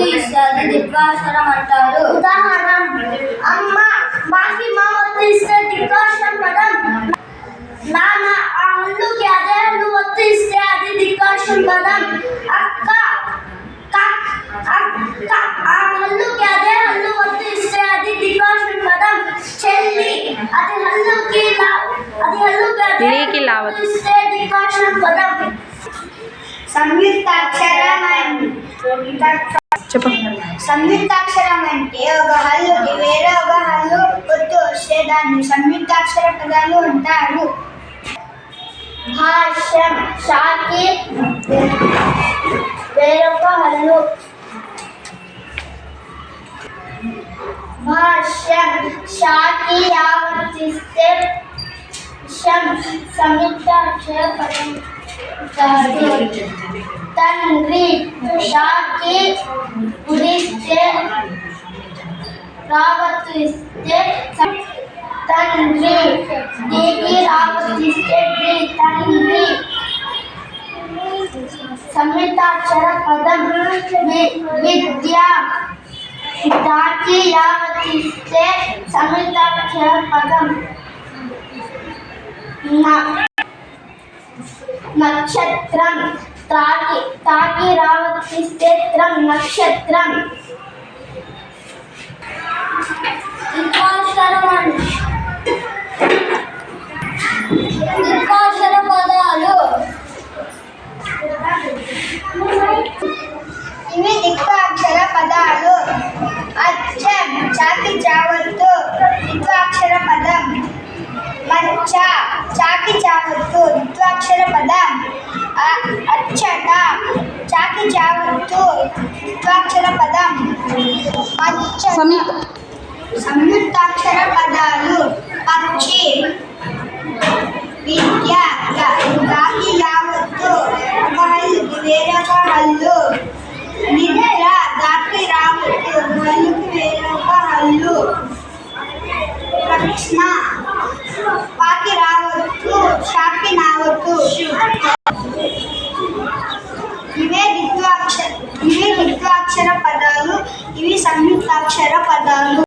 ఒత్తు ఇస్తే అది ద్విత్వాక్షరం అంటారు. ఉదాహరణ: అమ్మ మాకి మా ఒత్తు ఇస్తే ద్విత్వాక్షరం పదం. నాన్న ఆ హల్లుకి అదే హల్లు ఒత్తు ఇస్తే అది ద్విత్వాక్షరం పదం. అక్క ఆ హల్లుకి అదే హల్లు ఒత్తు ఇస్తే అది ద్విత్వాక్షరం పదం. చెల్లి అది హల్లుకి అదే ఒత్తు ఇస్తే ద్విత్వాక్షరం పదం. సంయుక్తాక్షరం అంటే ఒక హల్లుకి వేరే ఒక హల్లు ఒత్తు వస్తే దాన్ని సంయుక్తాక్షర పదాలు అంటారు. భాష్యం: షాకి వేరొక హల్లు. భాష్యం: షాకి యావర్తిస్తే సంయుక్తాక్షర పదం. తండ్రి షాకి ఉడిస్తే రావర్తిస్తే తండ్రి. దీకి రావర్తిస్తే తండ్రి. సంయుక్తాక్షర పదం. విద్య దాకి యావర్తిస్తే సంయుక్తాక్షర పదం. నక్షత్రం తాకి రావర్తిస్తే నక్షత్రం. ద్విత్వాక్షర పదాలు ఇవి ద్విత్వాక్షర పదాలు. అచ్చం చాకి చావత్తు ద్విత్వాక్షర పదం. మచ్చ చాకి చావత్తు ద్విత్వాక్షర పదం. అచ్చట చాకి చావత్తు ద్విత్వాక్షర పదం. సంయుక్తాక్షర పదాలు. పక్షి విద్య దాకి యావత్తు ఒక హల్లుకి వేరొక హల్లు. నిద్ర దాకి రావత్తు ఒక హల్లుకి వేరొక హల్లు. ప్రశ్న పాకి రావత్తు షాకి నావత్తు. ఇవే ద్విత్వాక్షర పదాలు. ఇవి సంయుక్తాక్షర పదాలు.